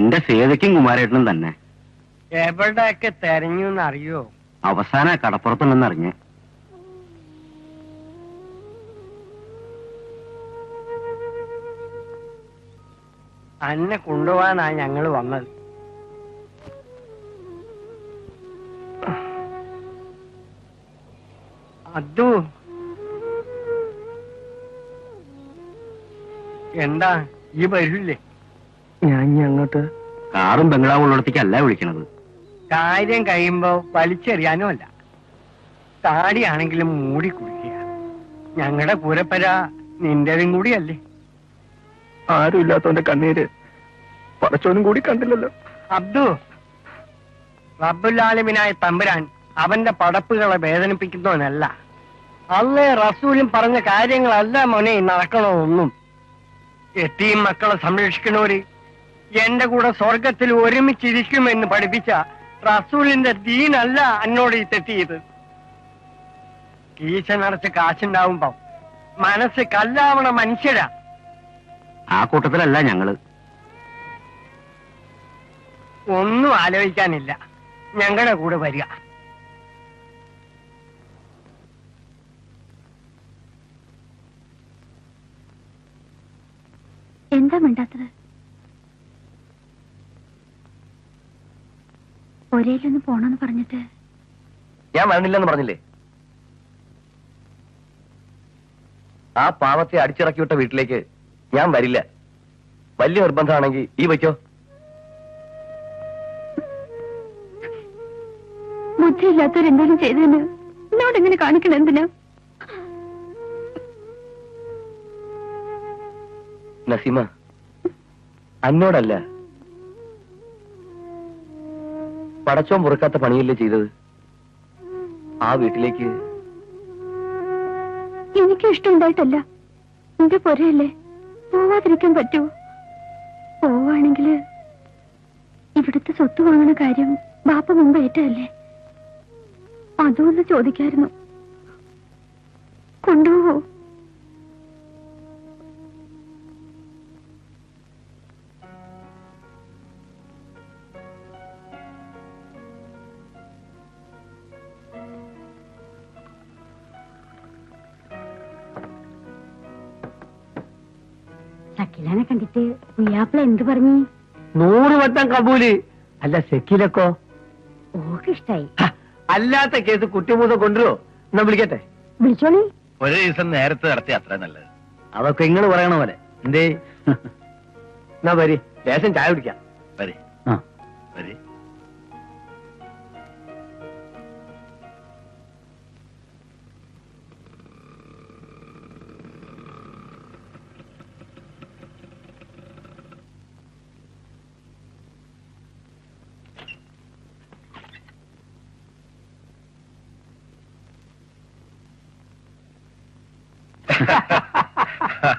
എന്റെ സേതയ്ക്കും കുമാരേട്ടനും തന്നെ. എവിടെയൊക്കെ തെരഞ്ഞു അറിയോ? അവസാന കടപ്പുറത്തുണ്ടെന്ന് അറിഞ്ഞ്. അന്നെ കൊണ്ടുപോകാനാ ഞങ്ങള് വന്നത്. അതു എന്താ ഈ വരില്ലേ? ഞാൻ അങ്ങോട്ട് കാറും ബംഗ്ലാവും ഉള്ളിടത്തേക്കല്ല വിളിക്കണത്. കാര്യം കഴിയുമ്പോ വലിച്ചെറിയാനും അല്ല. താടിയാണെങ്കിലും മൂടി കുടിക്കുക. ഞങ്ങളുടെ പൂരപ്പര നിന്റെതും കൂടിയല്ലേ. ആരും ഇല്ലാത്തവന്റെ കണ്ണീര് പടച്ചോനും കൂടി കണ്ടില്ലല്ലോ. അബ്ദു, റബ്ബുല്ലാലിമിനായ തമ്പുരാൻ അവന്റെ പടപ്പുകളെ വേദനിപ്പിക്കുന്നവനല്ല. അള്ളേ റസൂലും പറഞ്ഞ കാര്യങ്ങളല്ല മോനെ നടക്കണമൊന്നും. എത്തിയും മക്കളെ സംരക്ഷിക്കണവര് എന്റെ കൂടെ സ്വർഗത്തിൽ ഒരുമിച്ചിരിക്കുമെന്ന് പഠിപ്പിച്ച റസൂലിന്റെ ദീനല്ല എന്നോട് ഈ തെറ്റിയത്. കീശ നിറച്ച് കാശുണ്ടാവുമ്പോ മനസ്സ് കല്ലാവണ മനുഷ്യരാ. ആ കൂട്ടത്തിലല്ല ഞങ്ങള്. ഒന്നും ആലോചിക്കാനില്ല, ഞങ്ങളുടെ കൂടെ വരിക. എന്താ മിണ്ടാത്തത്? ഒരേലൊന്ന് പോണെന്ന് പറഞ്ഞിട്ട് ഞാൻ വരണില്ലെന്ന് പറഞ്ഞില്ലേ? ആ പാവത്തെ അടിച്ചിറക്കി വിട്ട വീട്ടിലേക്ക് ഞാൻ വരില്ല. വലിയ നിർബന്ധമാണെങ്കിൽ ഈ വയ്ക്കോ. ബുദ്ധിയില്ലാത്തവരെന്തെങ്കിലും ചെയ്തതിന് എന്നോട് എങ്ങനെ കാണിക്കണം? എന്തിനാ? നസീമ, അന്നോടല്ല, പടച്ചോൻ പൊറുക്കാത്ത പണിയല്ലേ ചെയ്തത്. ആ വീട്ടിലേക്ക് എനിക്ക് ഇഷ്ടമുണ്ടായിട്ടല്ല. എന്റെ പൊരയല്ലേ, പോവാതിരിക്കാൻ പറ്റുമോ? പോവാണെങ്കില് ഇവിടുത്തെ സ്വത്ത് വാങ്ങുന്ന കാര്യം ബാപ്പ മുമ്പ് ഏറ്റല്ലേ? അതുമൊന്ന് ചോദിക്കായിരുന്നു. കൊണ്ടുപോവോ? ഷക്കിലാനെ കണ്ടിട്ട് ഉയ്യാപ്പിള എന്ത് പറഞ്ഞു? 100 വട്ടം കബൂല്. അല്ല സെക്കിലൊക്കോ? ഓക്കിഷ്ടായി. അല്ലാത്ത കേസ് കുട്ടിമൂന്ന് കൊണ്ടുവരോ? എന്നാ വിളിക്കട്ടെ. വിളിച്ചോളി. ഒരു ദിവസം നേരത്തെ നടത്തി അത്ര നല്ലത്. അതൊക്കെ ഇങ്ങള് പറയണ പോലെ. എന്തേ? എന്നാ വരി, ലേശം ചായ കുടിക്കാം. വരെ വരെ.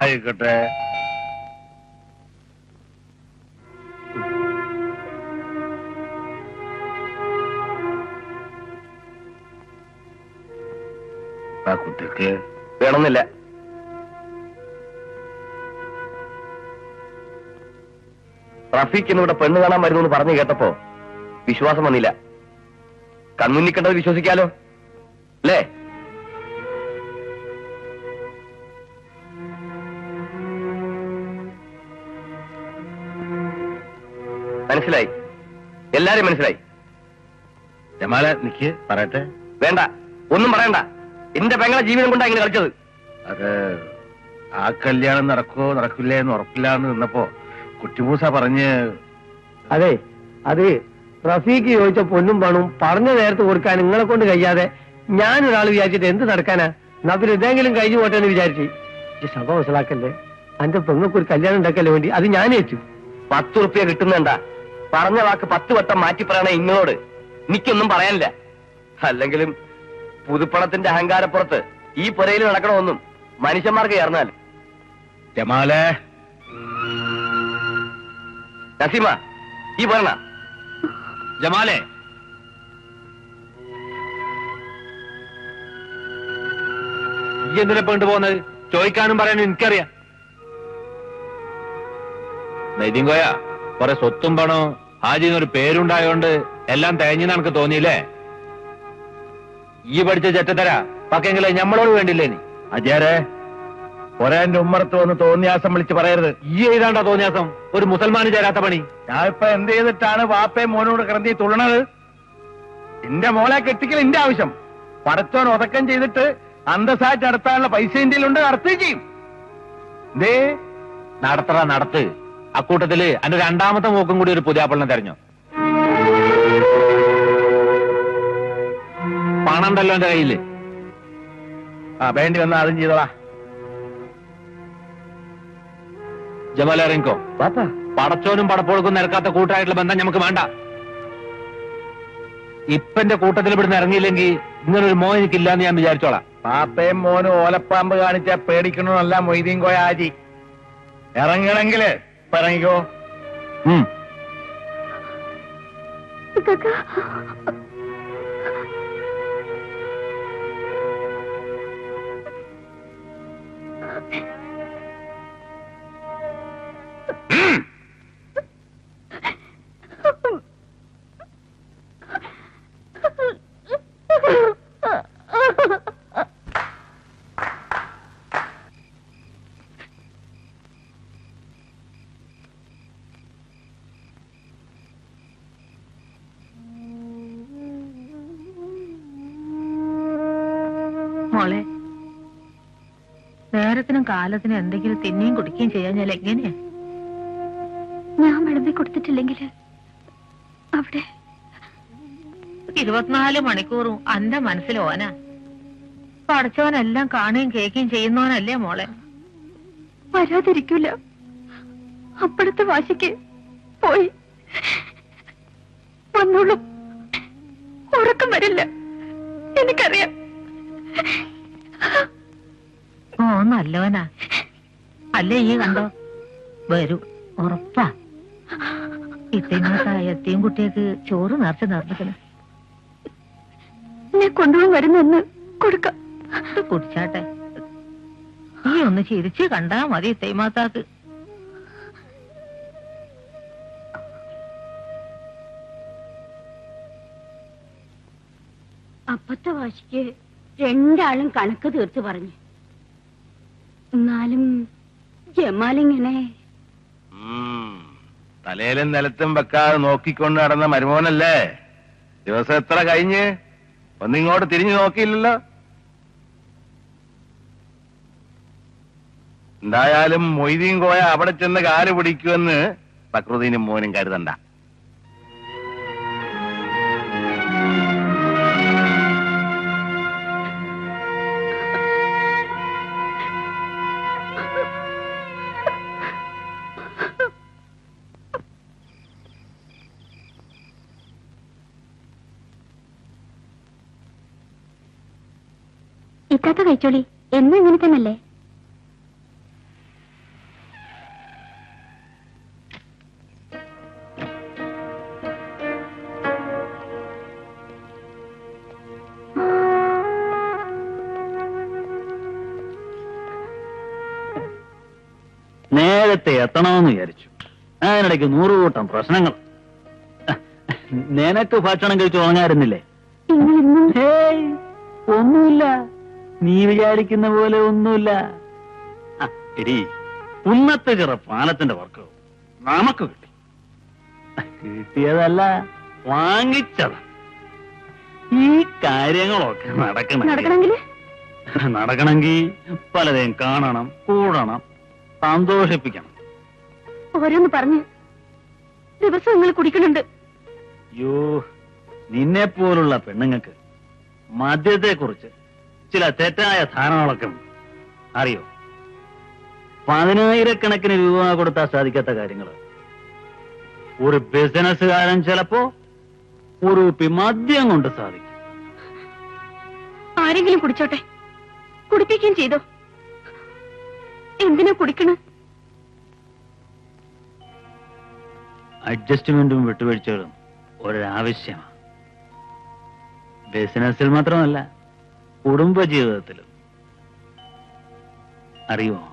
ആയിക്കോട്ടെ. ആ കുട്ടിക്ക് വേണമെന്നില്ല. റഫീഖ് ഇന്നിവിടെ പെണ്ണ് കാണാൻ വരുന്നു പറഞ്ഞു കേട്ടപ്പോ വിശ്വാസം വന്നില്ല. കൺമുന്നിൽ കണ്ടത് വിശ്വസിക്കാലോ അല്ലേ? മനസ്സിലായി, എല്ലാരും മനസ്സിലായി. ജമാല നിക്ക് പറയട്ടെ. വേണ്ട, ഒന്നും പറയണ്ട. എന്റെ പെങ്ങളെ ജീവിതം കൊണ്ടാ ഇങ്ങനെ കളിച്ചത്. അത് ആ കല്യാണം നടക്കുവോ നടക്കില്ലേ എന്ന് ഉറപ്പില്ല എന്ന് നിന്നപ്പോ കുട്ടിമൂസ പറഞ്ഞ്. അതെ, അത് റഫീഖ് ചോദിച്ച പൊന്നും പണവും പറഞ്ഞ നേരത്ത് കൊടുക്കാൻ നിങ്ങളെ കൊണ്ട് കഴിയാതെ ഞാനൊരാൾ വിചാരിച്ചിട്ട് എന്ത് നടക്കാനാ? എന്നാ പിന്നെ ഇതെങ്കിലും കഴിഞ്ഞു പോട്ടെ എന്ന് വിചാരിച്ച്. ഈ സഭ മനസ്സിലാക്കല്ലേ, അന്റെ പെങ്ങൾക്ക് ഒരു കല്യാണം ഉണ്ടാക്കല്ലേ വേണ്ടി അത് ഞാൻ ഏച്ചു. 10 ഉറുപ്പ്യ കിട്ടുന്നുണ്ടാ? പറഞ്ഞ വാക്ക് 10 വട്ടം മാറ്റി പറയണ ഇങ്ങളോട് എനിക്കൊന്നും പറയാനില്ല. അല്ലെങ്കിലും പുതുപ്പണത്തിന്റെ അഹങ്കാരപ്പുറത്ത് ഈ പുരയിൽ നടക്കണമെന്നും മനുഷ്യന്മാർക്ക് ചേർന്നാൽ. ജമാലെ, നസീമ, ഈ പറഞ്ഞ ജമാലെ, ഈ എന്തിനെ കൊണ്ടുപോകുന്നത്? ചോദിക്കാനും പറയാനും എനിക്കറിയാം. നൈതിങ്കോയ, കുറെ സ്വത്തും പണവും ഹാജിന്നൊരു പേരുണ്ടായോണ്ട് എല്ലാം തേഞ്ഞെന്ന് എനിക്ക് തോന്നിയില്ലേ? ഈ പഠിച്ച ചെറ്റത്തര പക്കെങ്കിലേ ഞമ്മളോട് വേണ്ടില്ലേ നീ? അജയരെ കുറെ എന്റെ ഉമ്മറത്ത് വന്ന് തോന്നിയാസം വിളിച്ച് പറയരുത്. ഈ എഴുതാണ്ടാ തോന്നിയാസം ഒരു മുസൽമാന് ചേരാത്ത പണി. ഞാൻ ഇപ്പൊ എന്ത് ചെയ്തിട്ടാണ് വാപ്പയും മോനോട് കിടന്നി തുള്ളണത്? എന്റെ മോളെ കെട്ടിക്കൽ എന്റെ ആവശ്യം. പടച്ചോൻ ഉതക്കം ചെയ്തിട്ട് അന്തസ്സായിട്ട് നടത്താനുള്ള പൈസ ഇന്ത്യയിലുണ്ട്, നടത്തുകയും ചെയ്യും. ദേ നടത്തറ നടത്ത്. അക്കൂട്ടത്തില് എന്റെ രണ്ടാമത്തെ മൂക്കും കൂടി ഒരു പുതിയാപ്പിളിനെ തെരഞ്ഞു. പണം ഉണ്ടല്ലോ എന്റെ കയ്യില്. വേണ്ടി വന്ന അതും ചെയ്തോളാ. ജമാൽ ഇറങ്ങിക്കോ. പടച്ചോനും പടപ്പോൾക്കും നിരക്കാത്ത കൂട്ടായിട്ടുള്ള ബന്ധം നമുക്ക് വേണ്ട. ഇപ്പന്റെ കൂട്ടത്തിൽ ഇവിടുന്ന് ഇറങ്ങിയില്ലെങ്കിൽ ഇങ്ങനൊരു മോൻ എനിക്കില്ലാന്ന് ഞാൻ വിചാരിച്ചോളാം. പാപ്പയും മോനും ഓലപ്പാമ്പ് കാണിച്ചാ പേടിക്കണമെന്നല്ല മൊയ്തീൻ കോയ ആജി. ഇറങ്ങണമെങ്കില് ഇപ്പൊ ഇറങ്ങിക്കോ. മോളെ, നേരത്തിനും കാലത്തിനും എന്തെങ്കിലും തിന്നുകയും കുടിക്കുകയും ചെയ്യാൻ എങ്ങനെയാ? ഞാൻ വിളമ്പി കൊടുത്തിട്ടില്ലെങ്കിൽ അവിടെ 24 മണിക്കൂറും അന്റെ മനസ്സിൽ ഓനാ. പഠിച്ചവനെല്ലാം കാണുകയും കേൾക്കുകയും ചെയ്യുന്നവനല്ലേ മോളെ? വരാതിരിക്കൂല. അപ്പോഴത്തെ വാശിക്ക് പോയി വന്നോളും. ഉറക്കം വരില്ല, എനിക്കറിയാം. ഓ നല്ലവനാ അല്ലേ? ഈ കണ്ടോ വരൂ, ഉറപ്പാ. ഇത്തന്നത്തെ എത്തിയും കുട്ടിയൊക്കെ ചോറ് നിറച്ച് നിറഞ്ഞിരിക്കണം. ഞാൻ കൊണ്ടുപോകാൻ വരുന്നെന്ന് കൊടുക്കാം. കുടിച്ചാട്ടെ. നീ ഒന്ന് ചിരിച്ച് കണ്ടാ മതി തേമാത്താക്ക്. അപ്പത്തെ വാശിക്ക് രണ്ടാളും കണക്ക് തീർത്ത് പറഞ്ഞു. എന്നാലും ജമാലിങ്ങനെ തലയിലും നിലത്തും വെക്കാതെ നോക്കിക്കൊണ്ട് നടന്ന മരുമോനല്ലേ? ദിവസം എത്ര കഴിഞ്ഞ് ഒന്നിങ്ങോട്ട് തിരിഞ്ഞു നോക്കിയില്ലല്ലോ. എന്തായാലും മൊയ്തീൻ കോയ അവിടെ ചെന്ന് കാല് പിടിക്കുമെന്ന് ഫക്രുദ്ദീനും മോനും കരുതണ്ട. ഇത്താത്ത കഴിച്ചോളി. എന്നും ഇങ്ങനെ തന്നല്ലേ? നേരത്തെ എത്തണമെന്ന് വിചാരിച്ചു. അതിനിടയ്ക്ക് 100 കൂട്ടം പ്രശ്നങ്ങൾ. നിനക്ക് ഭക്ഷണം കഴിച്ചു ഉറങ്ങാറുന്നില്ലേ? ഒന്നുമില്ല, നീ വിചാരിക്കുന്ന പോലെ ഒന്നുമില്ല. എടി, കുന്നത്തെ ചിറ പാലത്തിന്റെ വർക്ക് നമുക്ക് കിട്ടി. കിട്ടിയതല്ല, വാങ്ങിച്ചത്. ഈ കാര്യങ്ങളൊക്കെ നടക്കണമെങ്കിൽ പലരെയും കാണണം, കൂടണം, സന്തോഷിപ്പിക്കണം. ഓരോന്ന് പറഞ്ഞ് ദിവസം നിങ്ങൾ കുടിക്കുന്നുണ്ട്. യോ, നിന്നെ പോലുള്ള പെണ്ണുങ്ങൾക്ക് മദ്യത്തെ കുറിച്ച് ചില തെറ്റായ ധാരണകളൊക്കെ ഉണ്ട്. അറിയോ? 10,000 രൂപ കൊടുത്താൽ സാധിക്കാത്ത കാര്യങ്ങൾ ഒരു ബിസിനസ്സുകാരൻ ചിലപ്പോ ഒരു മദ്യം കൊണ്ട് സാധിക്കും. ആരെങ്കിലും കുടിച്ചോട്ടെ, കുടിപ്പിക്കുകയും ചെയ്തോ. എന്തിനാ കുടിക്കണ? അഡ്ജസ്റ്റ്മെന്റും വിട്ടുവീഴ്ചകളും ഒരാവശ്യമാണ്. ബിസിനസ്സിൽ മാത്രമല്ല, കുടുംബജീവിതത്തിലും. അറിയുമോ,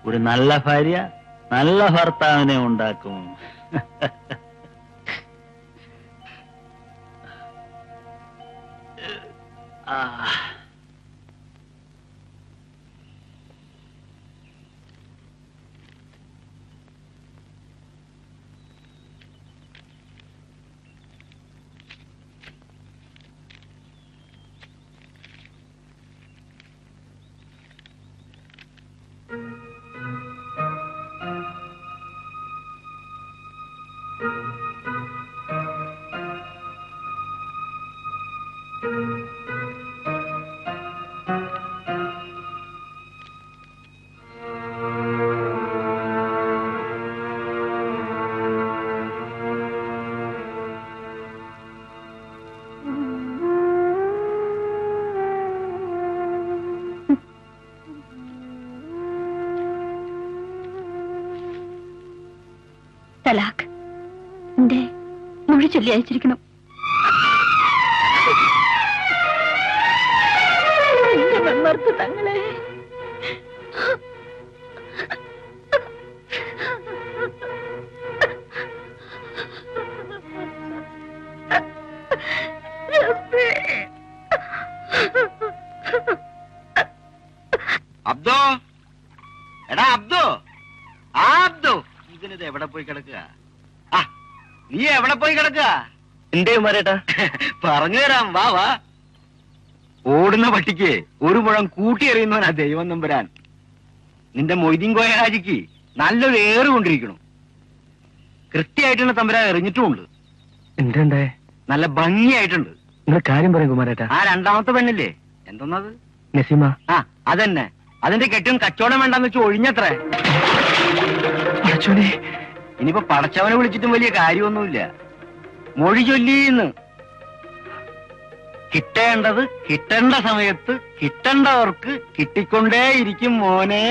ഒരു നല്ല ഭാര്യ നല്ല ഭർത്താവിനെ ഉണ്ടാക്കും. തലാഖ് എന്റെ മൊഴി ചൊല്ലി അയച്ചിരിക്കണം. തങ്ങളെ അബ്ദോ, എടാ അബ്ദോ, ആ അബ്ദോ, ഇതിനിത് എവിടെ പോയി കിടക്കുക? ആ, നീ എവിടെ പോയി കിടക്കുക? എന്തേ മാരേട്ടാ? പറഞ്ഞു തരാം, വാ വാ. ഓടുന്ന പട്ടിക്ക് ഒരു മുഴം കൂട്ടിയെറിയുന്നവനാ ദൈവം നമ്പുരാൻ. നിന്റെ മൊയ്തീൻ കോയ ഹാജിക്ക് നല്ലൊരു ഏറ് കൊണ്ടിരിക്കണം. കൃത്യമായിട്ടാണ് തമ്പുരാൻ എറിഞ്ഞിട്ടുമുണ്ട്. എന്തേ നല്ല ഭംഗിയായിട്ടുണ്ട്. നിങ്ങൾ കാര്യം പറയും കുമാരേട്ടാ. ആ രണ്ടാമത്തെ പെണ്ണില്ലേ, എന്തൊന്നത്? നസീമ. ആ അതന്നെ. അതിന്റെ കെട്ടും കച്ചവടം വേണ്ടെന്ന് വെച്ച് ഒഴിഞ്ഞത്രേ. ഇനിയിപ്പോ പടച്ചവനെ വിളിച്ചിട്ടും വലിയ കാര്യമൊന്നുമില്ല. മൊഴി ചൊല്ലിന്ന്. കിട്ടേണ്ടത് കിട്ടേണ്ട സമയത്ത് കിട്ടേണ്ടവർക്ക് കിട്ടിക്കൊണ്ടേയിരിക്കും മോനെ.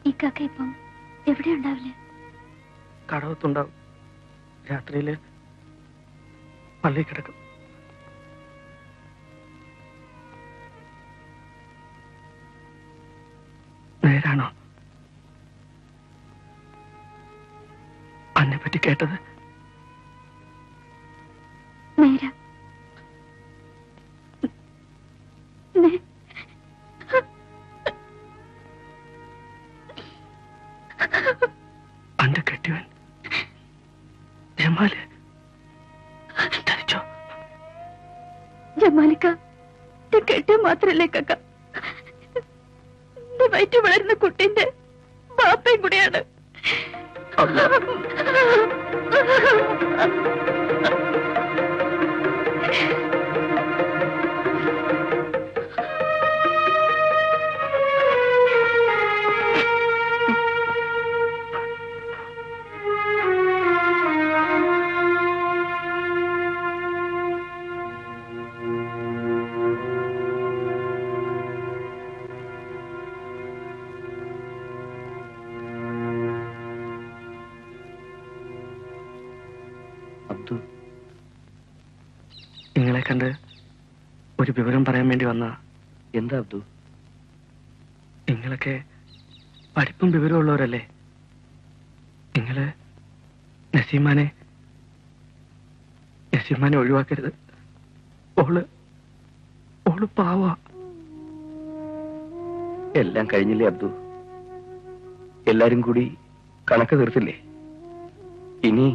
ഇക്കാക്ക ഇപ്പം എവിടെ ഉണ്ടാവില്ലേ? കടവത്തുണ്ടാവും. രാത്രിയില് പള്ളി കിടക്കും. നേരാണോ അന്നെ പറ്റി കേട്ടത്? നേരാ. അന്റെ കെട്ടിയവൻ ജമാല് ധരിച്ചോ? ജമാലിക്ക കെട്ടിയ മാത്രല്ലേ കക്ക, വയറ്റ് വളരുന്ന കുട്ടിന്റെ ബാപ്പയും കൂടെയാണ്. നിങ്ങളെ കണ്ട് ഒരു വിവരം പറയാൻ വേണ്ടി വന്ന. എന്താ അബ്ദു? നിങ്ങളൊക്കെ പഠിപ്പും വിവരമുള്ളവരല്ലേ? നിങ്ങള് നസീമാനെ ഒഴിവാക്കരുത്. ഓള് പാവ. എല്ലാം കഴിഞ്ഞില്ലേ അബ്ദു? എല്ലാരും കൂടി കണക്ക് തീർത്തില്ലേ? ഇനി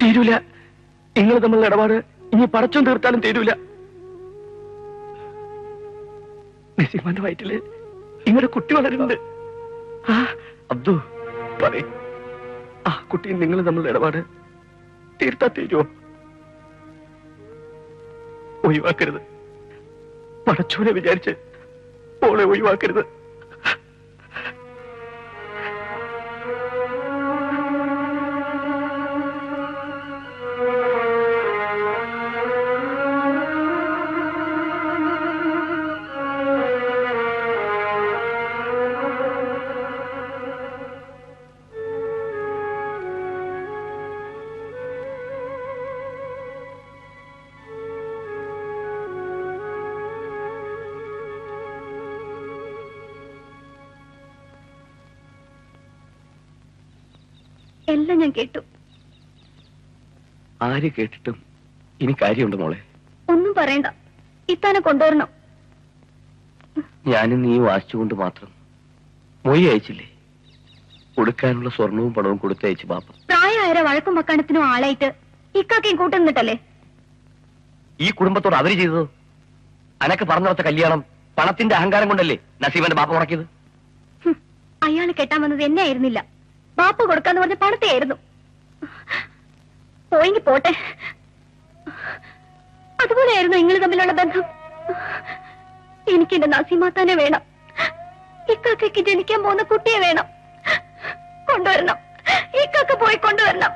തീരൂല. നിങ്ങൾ തമ്മിലുള്ള ഇടപാട് ഇനി പടച്ചോൻ തീർത്താലും തീരൂല. നസീമാന്റെ വയറ്റില് ഇങ്ങനെ കുട്ടി വളരുന്നുണ്ട്. അബ്ദു പറയും, ആ കുട്ടിയും നിങ്ങൾ തമ്മിലുള്ള ഇടപാട് തീർത്താ തീരുമോ? ഒഴിവാക്കരുത്, പടച്ചോനെ വിചാരിച്ച് ഓളെ ഒഴിവാക്കരുത്. എല്ലാം ഞാൻ കേട്ടു. ആര് കേട്ടിട്ടും ഇനി കാര്യമുണ്ട് മോളെ. ഒന്നും പറയണ്ട, ഇത്താനെ കൊണ്ടുവരണം. ഞാനും നീ വാശിച്ചുകൊണ്ട് മാത്രം മൊഴി അയച്ചില്ലേ? കൊടുക്കാനുള്ള സ്വർണവും പണവും കൊടുത്തയച്ചു ബാപ്പ. പ്രായമായ വഴക്കും വക്കാണത്തിനും ആളായിട്ട് ഇക്കാക്കയും കൂട്ടുന്നിട്ടല്ലേ? ഈ കുടുംബത്തോട് അവര് ചെയ്തതോ? അനക്ക് പറഞ്ഞിടത്ത കല്യാണം പണത്തിന്റെ അഹങ്കാരം കൊണ്ടല്ലേ നസീബന്റെ ബാപ്പ മുടക്കിയത്? അയാള് കെട്ടാൻ വന്നത് എന്നെ ആയിരുന്നില്ല, ബാപ്പ കൊടുക്കാന്ന് പറഞ്ഞ പണത്തെ ആയിരുന്നു. പോയെങ്കിൽ പോട്ടെ. അതുപോലെയായിരുന്നു നിങ്ങൾ തമ്മിലുള്ള ബന്ധം. എനിക്ക് എന്റെ നസീമാത്താനെ വേണം, ഇക്കാക്കയ്ക്ക് ജനിക്കാൻ പോകുന്ന കുട്ടിയെ വേണം. കൊണ്ടുവരണം, ഇക്കാക്ക പോയി കൊണ്ടുവരണം.